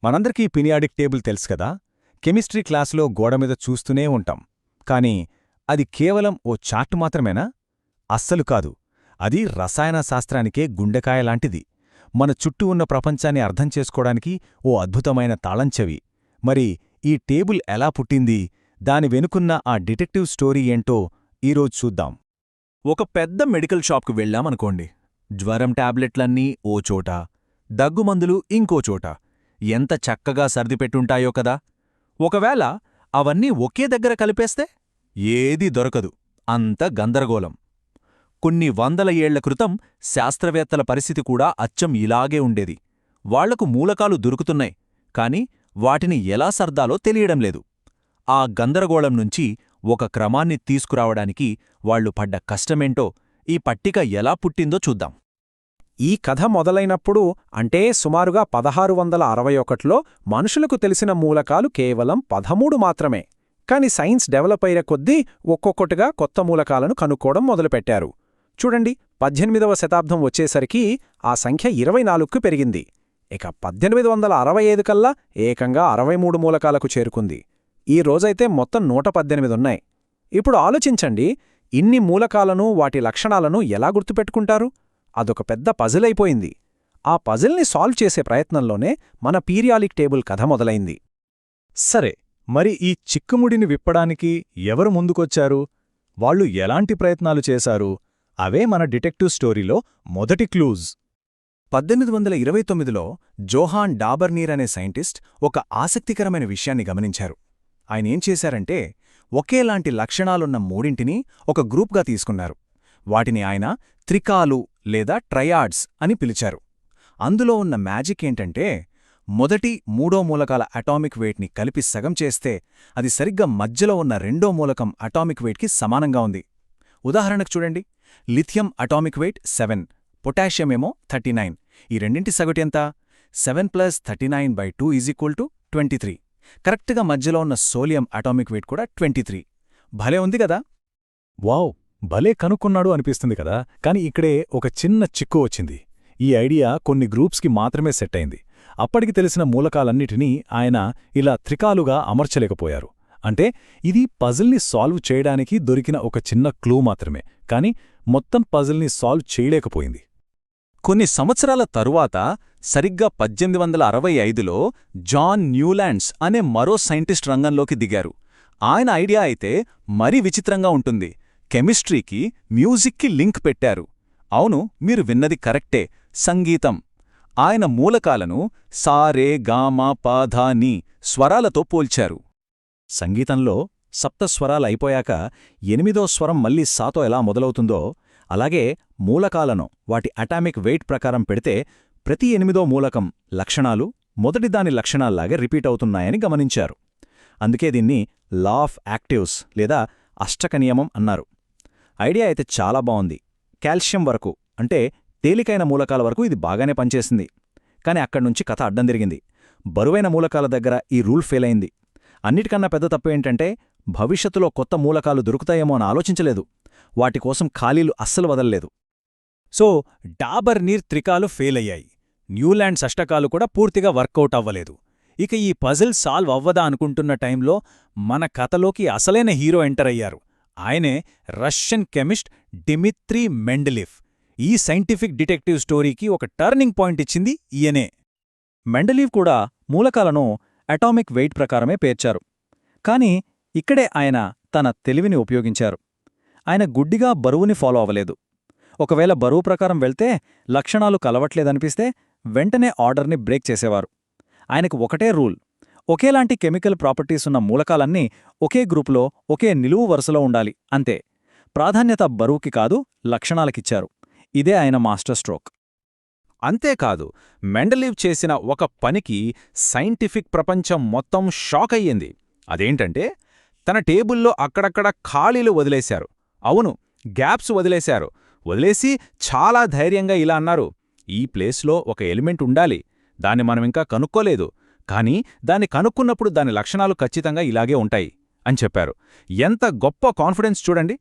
మనందరికీ periodic table తెలుసు కదా. కెమిస్ట్రీ క్లాసులో గోడమీద చూస్తూనే ఉంటాం. కానీ అది కేవలం ఓ చార్ట్ మాత్రమేనా? అస్సలు కాదు. అది రసాయన శాస్త్రానికే గుండెకాయలాంటిది. మన చుట్టూ ఉన్న ప్రపంచాన్ని అర్థం చేసుకోవడానికి ఓ అద్భుతమైన తాళంచెవి. మరి ఈ టేబుల్ ఎలా పుట్టింది, దాని వెనుకున్న ఆ డిటెక్టివ్ స్టోరీ ఏంటో ఈరోజు చూద్దాం. ఒక పెద్ద మెడికల్ షాప్కు వెళ్ళామనుకోండి. జ్వరం టాబ్లెట్లన్నీ ఓ చోట, దగ్గుమందులు ఇంకో చోట. ఎంత చక్కగా సర్దిపెట్టుంటాయో కదా. ఒకవేళ అవన్నీ ఒకే దగ్గర కలిపేస్తే ఏదీ దొరకదు. అంత గందరగోళం. కొన్ని వందల ఏళ్ల క్రితం శాస్త్రవేత్తల పరిస్థితి కూడా అచ్చం ఇలాగే ఉండేది. వాళ్లకు మూలకాలు దొరుకుతున్నాయి, కాని వాటిని ఎలా సర్దాలో తెలియడంలేదు. ఆ గందరగోళం నుంచి ఒక క్రమాన్ని తీసుకురావడానికి వాళ్లు పడ్డ కష్టమేంటో ఈ పట్టిక ఎలా పుట్టిందో చూద్దాం. ఈ కథ మొదలైనప్పుడు అంటే సుమారుగా 1661లో మనుషులకు తెలిసిన మూలకాలు కేవలం 13 మాత్రమే. కాని సైన్స్ డెవలప్ అయ్యే కొద్దీ ఒక్కొక్కటిగా కొత్త మూలకాలను కనుక్కోవడం మొదలుపెట్టారు. చూడండి, 18వ శతాబ్దం వచ్చేసరికి ఆ సంఖ్య 24కు పెరిగింది. ఇక 1865 కల్లా ఏకంగా 63 మూలకాలకు చేరుకుంది. ఈ రోజైతే మొత్తం 118 ఉన్నాయి. ఇప్పుడు ఆలోచించండి, ఇన్ని మూలకాలను వాటి లక్షణాలను ఎలా గుర్తుపెట్టుకుంటారు? అదొక పెద్ద పజిల్ అయిపోయింది. ఆ పజిల్ని సాల్వ్ చేసే ప్రయత్నంలోనే మన పీరియాడిక్ టేబుల్ కథ మొదలైంది. సరే, మరి ఈ చిక్కుముడిని విప్పడానికి ఎవరు ముందుకొచ్చారు? వాళ్ళు ఎలాంటి ప్రయత్నాలు చేశారు? అవే మన డిటెక్టివ్ స్టోరీలో మొదటి క్లూజ్. 1829లో జోహాన్ డాబర్నీర్ అనే సైంటిస్ట్ ఒక ఆసక్తికరమైన విషయాన్ని గమనించారు. ఆయనేం చేశారంటే, ఒకేలాంటి లక్షణాలున్న మూడింటిని ఒక గ్రూప్గా తీసుకున్నారు. వాటిని ఆయన త్రికాలు లేదా ట్రయాడ్స్ అని పిలిచారు. అందులో ఉన్న మ్యాజిక్ ఏంటంటే, మొదటి మూడో మూలకాల అటామిక్ వెయిట్ని కలిపి సగం చేస్తే అది సరిగ్గా మధ్యలో ఉన్న రెండో మూలకం అటామిక్ వెయిట్కి సమానంగా ఉంది. ఉదాహరణకు చూడండి, లిథియం అటామిక్ వెయిట్ 7, పొటాషియం ఏమో 39. ఈ రెండింటి సగటు ఎంత? 7 + 39/2 = 23. కరెక్ట్గా మధ్యలో ఉన్న సోలియం అటామిక్ వెయిట్ కూడా 23. భలే ఉంది కదా. వావ్, భలే కనుక్కున్నాడు అనిపిస్తుంది కదా. కాని ఇక్కడే ఒక చిన్న చిక్కు వచ్చింది. ఈ ఐడియా కొన్ని గ్రూప్స్కి మాత్రమే సెట్ అయింది. అప్పటికి తెలిసిన మూలకాలన్నిటినీ ఆయన ఇలా త్రికాలుగా అమర్చలేకపోయారు. అంటే ఇది పజిల్ని సాల్వ్ చేయడానికి దొరికిన ఒక చిన్న క్లూ మాత్రమే, కాని మొత్తం పజిల్ని సాల్వ్ చేయలేకపోయింది. కొన్ని సంవత్సరాల తరువాత సరిగ్గా 1865లో జాన్ న్యూలాండ్స్ అనే మరో సైంటిస్ట్ రంగంలోకి దిగారు. ఆయన ఐడియా అయితే మరీ విచిత్రంగా ఉంటుంది. కెమిస్ట్రీకి మ్యూజిక్కి లింక్ పెట్టారు. అవును, మీరు విన్నది కరెక్టే, సంగీతం. ఆయన మూలకాలను సా రే గా మా పా ధా నీ స్వరాలతో పోల్చారు. సంగీతంలో సప్తస్వరాలైపోయాక 8దో స్వరం మళ్లీ సాతో ఎలా మొదలవుతుందో, అలాగే మూలకాలను వాటి అటామిక్ వెయిట్ ప్రకారం పెడితే ప్రతి 8దో మూలకం లక్షణాలు మొదటిదాని లక్షణాల్లాగే రిపీట్ అవుతున్నాయని గమనించారు. అందుకే దీన్ని లా ఆఫ్ యాక్టివ్స్ లేదా అష్టక నియమం అన్నారు. ఐడియా అయితే చాలా బావుంది. కాల్షియం వరకు, అంటే తేలికైన మూలకాల వరకు ఇది బాగానే పనిచేసింది. కాని అక్కడ్నుంచి కథ అడ్డం తిరిగింది. బరువైన మూలకాల దగ్గర ఈ రూల్ ఫెయిల్ అయింది. అన్నిటికన్నా పెద్ద తప్పు ఏంటంటే, భవిష్యత్తులో కొత్త మూలకాలు దొరుకుతాయేమో అని ఆలోచించలేదు. వాటికోసం ఖాళీలు అస్సలు వదల్లేదు. సో డాబర్నీర్ త్రికాలు ఫెయిల్ అయ్యాయి. న్యూలాండ్స్ అష్టకాలు కూడా పూర్తిగా వర్కౌట్ అవ్వలేదు. ఇక ఈ పజిల్ సాల్వ్ అవ్వదా అనుకుంటున్న టైంలో మన కథలోకి అసలైన హీరో ఎంటర్ అయ్యారు. ఆయనే రష్యన్ కెమిస్ట్ డిమిత్రీ మెండలీఫ్. ఈ సైంటిఫిక్ డిటెక్టివ్ స్టోరీకి ఒక టర్నింగ్ పాయింట్ ఇచ్చింది ఈయనే. మెండలీవ్ కూడా మూలకాలను అటామిక్ వెయిట్ ప్రకారమే పేర్చారు. కాని ఇక్కడే ఆయన తన తెలివిని ఉపయోగించారు. ఆయన గుడ్డిగా బరువుని ఫాలో అవ్వలేదు. ఒకవేళ బరువు ప్రకారం వెళ్తే లక్షణాలు కలవట్లేదనిపిస్తే వెంటనే ఆర్డర్ని బ్రేక్ చేసేవారు. ఆయనకు ఒకటే రూల్, ఒకేలాంటి కెమికల్ ప్రాపర్టీస్ ఉన్న మూలకాలన్నీ ఒకే గ్రూపులో ఒకే నిలువు వరుసలో ఉండాలి, అంతే. ప్రాధాన్యత బరువుకి కాదు, లక్షణాలకిచ్చారు. ఇదే ఆయన మాస్టర్ స్ట్రోక్. అంతేకాదు, మెండలీవ్ చేసిన ఒక పనికి సైంటిఫిక్ ప్రపంచం మొత్తం షాక్ అయ్యింది. అదేంటంటే, తన టేబుల్లో అక్కడక్కడ ఖాళీలు వదిలేశారు. అవును, గ్యాప్స్ వదిలేశారు. వదిలేసి చాలా ధైర్యంగా ఇలా అన్నారు, ఈ ప్లేస్లో ఒక ఎలిమెంట్ ఉండాలి, దాన్ని మనమింకా కనుక్కోలేదు, కానీ దాన్ని కనుక్కున్నప్పుడు దాని లక్షణాలు ఖచ్చితంగా ఇలాగే ఉంటాయి అని చెప్పారు. ఎంత గొప్ప కాన్ఫిడెన్స్ చూడండి.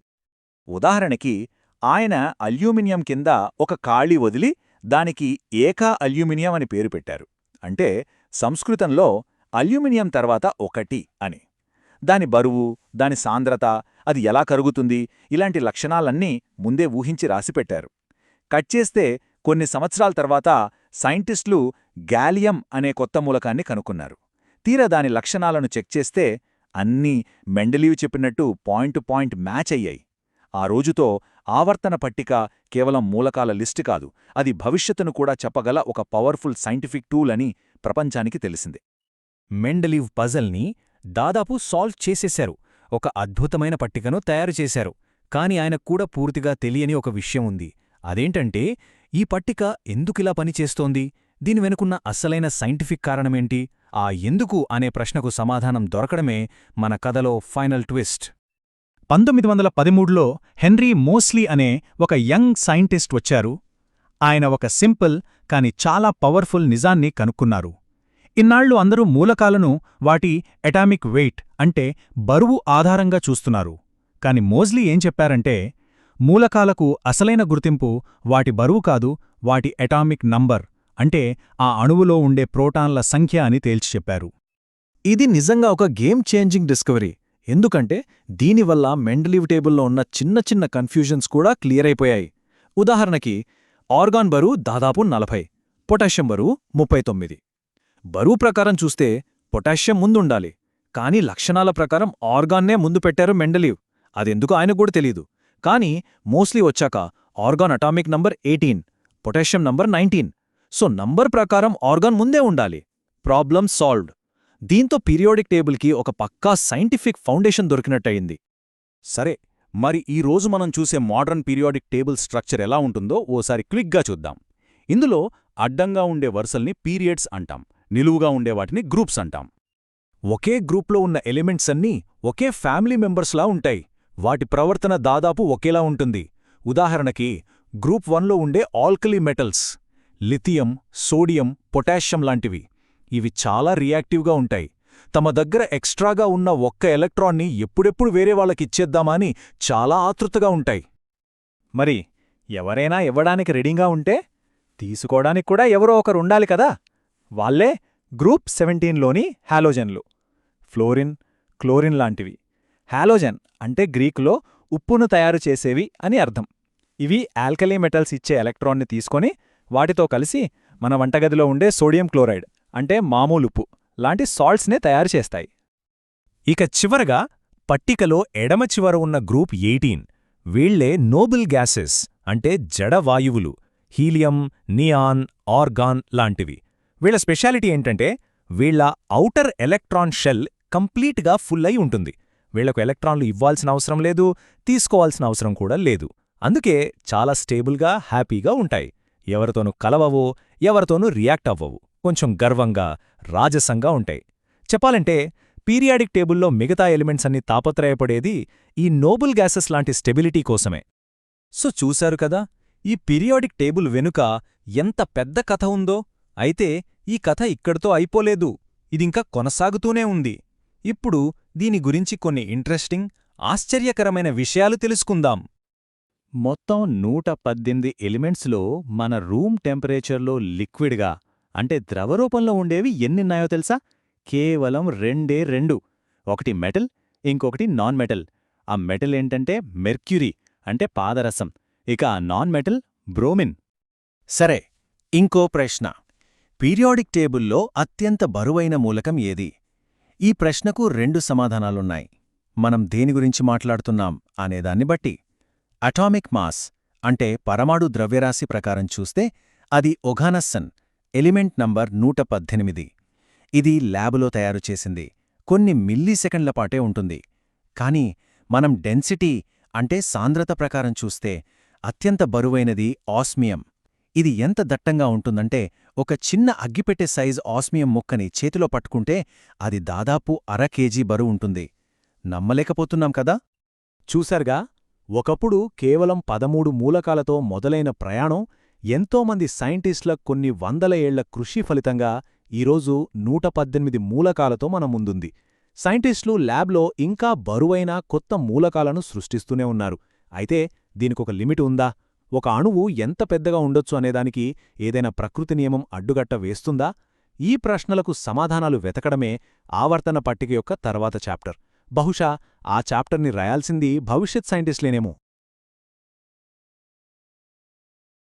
ఉదాహరణకి, ఆయన అల్యూమినియం కింద ఒక ఖాళీ వదిలి దానికి ఏకా అల్యూమినియం అని పేరు పెట్టారు. అంటే సంస్కృతంలో అల్యూమినియం తర్వాత 1 అని. దాని బరువు, దాని సాంద్రత, అది ఎలా కరుగుతుంది, ఇలాంటి లక్షణాలన్నీ ముందే ఊహించి రాసిపెట్టారు. కట్ చేస్తే కొన్ని సంవత్సరాల తర్వాత సైంటిస్టులు గ్యాలియం అనే కొత్త మూలకాన్ని కనుక్కున్నారు. తీరా దాని లక్షణాలను చెక్ చేస్తే అన్నీ మెండలీవ్ చెప్పినట్టు పాయింట్ టు పాయింట్ మ్యాచ్ అయ్యాయి. ఆ రోజుతో ఆవర్తన పట్టిక కేవలం మూలకాల లిస్టు కాదు, అది భవిష్యత్తును కూడా చెప్పగల ఒక పవర్ఫుల్ సైంటిఫిక్ టూల్ అని ప్రపంచానికి తెలిసింది. మెండలీవ్ పజల్ని దాదాపు సాల్వ్ చేసేశారు, ఒక అద్భుతమైన పట్టికను తయారుచేశారు. కాని ఆయనకు కూడా పూర్తిగా తెలియని ఒక విషయం ఉంది. అదేంటంటే, ఈ పట్టిక ఎందుకిలా పనిచేస్తోంది, దీని వెనుకున్న అస్సలైన సైంటిఫిక్ కారణమేంటి, ఆ ఎందుకు అనే ప్రశ్నకు సమాధానం దొరకడమే మన కథలో ఫైనల్ ట్విస్ట్. 1913లో హెన్రీ మోస్లీ అనే ఒక యంగ్ సైంటిస్ట్ వచ్చారు. ఆయన ఒక సింపుల్ కాని చాలా పవర్ఫుల్ నిజాన్ని కనుక్కున్నారు. ఇన్నాళ్లు అందరూ మూలకాలను వాటి అటామిక్ వెయిట్ అంటే బరువు ఆధారంగా చూస్తున్నారు. కాని మోస్లీ ఏం చెప్పారంటే, మూలకాలకు అసలైన గుర్తింపు వాటి బరువు కాదు, వాటి అటామిక్ నంబర్ అంటే ఆ అణువులో ఉండే ప్రోటాన్ల సంఖ్య అని తేల్చి చెప్పారు. ఇది నిజంగా ఒక గేమ్ చేంజింగ్ డిస్కవరీ. ఎందుకంటే దీనివల్ల మెండలీవ్ టేబుల్లో ఉన్న చిన్న చిన్న కన్ఫ్యూజన్స్ కూడా క్లియర్ అయిపోయాయి. ఉదాహరణకి, ఆర్గాన్ బరువు దాదాపు 40, పొటాషియం బరువు 39. బరువు ప్రకారం చూస్తే పొటాషియం ముందుండాలి, కానీ లక్షణాల ప్రకారం ఆర్గాన్నే ముందు పెట్టారు మెండలీవ్. అదెందుకు ఆయనకు కూడా తెలీదు. కానీ మోస్లీ వచ్చాక organ atomic number 18, potassium number 19. So number ప్రకారం ఆర్గాన్ ముందే ఉండాలి. Problem solved. దీంతో పీరియాడిక్ టేబుల్కి ఒక పక్కా సైంటిఫిక్ ఫౌండేషన్ దొరికినట్టయింది. సరే, మరి ఈ రోజు మనం చూసే మోడర్న్ పీరియాడిక్ టేబుల్ స్ట్రక్చర్ ఎలా ఉంటుందో ఓసారి క్విక్గా చూద్దాం. ఇందులో అడ్డంగా ఉండే వరుసల్ని పీరియడ్స్ అంటాం, నిలువుగా ఉండేవాటిని గ్రూప్స్ అంటాం. ఒకే గ్రూప్లో ఉన్న ఎలిమెంట్స్ అన్నీ ఒకే ఫ్యామిలీ మెంబర్స్లా ఉంటాయి. వాటి ప్రవర్తన దాదాపు ఒకేలా ఉంటుంది. ఉదాహరణకి, గ్రూప్ 1లో ఉండే alkali metals lithium, sodium, potassium లాంటివి. ఇవి చాలా రియాక్టివ్గా ఉంటాయి. తమ దగ్గర ఎక్స్ట్రాగా ఉన్న ఒక్క ఎలక్ట్రాన్ని ఎప్పుడెప్పుడు వేరే వాళ్ళకిచ్చేద్దామా అని చాలా ఆతృతగా ఉంటాయి. మరి ఎవరైనా ఇవ్వడానికి రెడీగా ఉంటే తీసుకోవడానికి కూడా ఎవరో ఒకరుండాలి కదా. వాళ్లే గ్రూప్ 17లోని హాలోజన్లు. ఫ్లోరిన్, క్లోరిన్ లాంటివి. హాలోజన్ అంటే గ్రీకులో ఉప్పును తయారు చేసేవి అని అర్థం. ఇవి ఆల్కలీ మెటల్స్ ఇచ్చే ఎలక్ట్రాన్ని తీసుకొని వాటితో కలిసి మన వంటగదిలో ఉండే సోడియం క్లోరైడ్ అంటే మామూలు ఉప్పు లాంటి సాల్ట్స్నే తయారు చేస్తాయి. ఇక చివరగా పట్టికలో ఎడమ చివర ఉన్న గ్రూప్ 18. వీళ్లే నోబుల్ గ్యాసెస్ అంటే జడవాయువులు, హీలియం, నియాన్, ఆర్గాన్ లాంటివి. వీళ్ల స్పెషాలిటీ ఏంటంటే, వీళ్ల ఔటర్ ఎలక్ట్రాన్ షెల్ కంప్లీట్గా ఫుల్ అయి ఉంటుంది. వీళ్లకు ఎలక్ట్రాన్లు ఇవ్వాల్సిన అవసరం లేదు, తీసుకోవాల్సిన అవసరం కూడా లేదు. అందుకే చాలా స్టేబుల్గా, హ్యాపీగా ఉంటాయి. ఎవరితోనూ కలవవో, ఎవరితోనూ రియాక్ట్ అవ్వవు. కొంచెం గర్వంగా, రాజసంగా ఉంటాయి. చెప్పాలంటే పీరియాడిక్ టేబుల్లో మిగతా ఎలిమెంట్స్ అన్ని తాపత్రయపడేది ఈ నోబుల్ గ్యాసెస్ లాంటి స్టెబిలిటీ కోసమే. సో చూశారు కదా, ఈ పీరియాడిక్ టేబుల్ వెనుక ఎంత పెద్ద కథ ఉందో. అయితే ఈ కథ ఇక్కడితో అయిపోలేదు, ఇదింకా కొనసాగుతూనే ఉంది. ఇప్పుడు దీని గురించి కొన్ని ఇంట్రెస్టింగ్, ఆశ్చర్యకరమైన విషయాలు తెలుసుకుందాం. మొత్తం 118 ఎలిమెంట్స్లో మన రూమ్ టెంపరేచర్లో లిక్విడ్గా అంటే ద్రవరూపంలో ఉండేవి ఎన్నున్నాయో తెలుసా? కేవలం 2. ఒకటి మెటల్, ఇంకొకటి నాన్ మెటల్. ఆ మెటల్ ఏంటంటే మెర్క్యూరీ అంటే పాదరసం, ఇక ఆ నాన్ మెటల్ బ్రోమిన్. సరే, ఇంకో ప్రశ్న. పీరియాడిక్ టేబుల్లో అత్యంత బరువైన మూలకం ఏది? ఈ ప్రశ్నకు 2 సమాధానాలున్నాయి. మనం దేని గురించి మాట్లాడుతున్నాం అనేదాన్ని బట్టి. అటామిక్ మాస్ అంటే పరమాణు ద్రవ్యరాశి ప్రకారం చూస్తే అది ఒఘానస్సన్, ఎలిమెంట్ నంబర్ 118. ఇది ల్యాబులో తయారు చేసింది. కొన్ని మిల్లీసెకండ్ల పాటే ఉంటుంది. కానీ మనం డెన్సిటీ అంటే సాంద్రత ప్రకారం చూస్తే అత్యంత బరువైనది ఆస్మియం. ఇది ఎంత దట్టంగా ఉంటుందంటే, ఒక చిన్న అగ్గిపెట్టె సైజ్ ఆస్మియం ముక్కని చేతిలో పట్టుకుంటే అది దాదాపు 1/2 కేజీ బరువుంటుంది. నమ్మలేకపోతున్నాం కదా? చూశారుగా, ఒకప్పుడు కేవలం 13 మూలకాలతో మొదలైన ప్రయాణం ఎంతోమంది సైంటిస్టుల కొన్ని వందల ఏళ్ల కృషి ఫలితంగా ఈరోజు 118 మూలకాలతో మన ముందుంది. సైంటిస్టులు ల్యాబ్లో ఇంకా బరువైన కొత్త మూలకాలను సృష్టిస్తూనే ఉన్నారు. అయితే దీనికొక లిమిట్ ఉందా? ఒక అణువు ఎంత పెద్దగా ఉండొచ్చు అనేదానికి ఏదైనా ప్రకృతి నియమం అడ్డుగట్ట వేస్తుందా? ఈ ప్రశ్నలకు సమాధానాలు వెతకడమే ఆవర్తన పట్టిక యొక్క తర్వాత చాప్టర్. బహుశా ఆ చాప్టర్ని రాయాల్సింది భవిష్యత్ సైంటిస్టులేనేమో.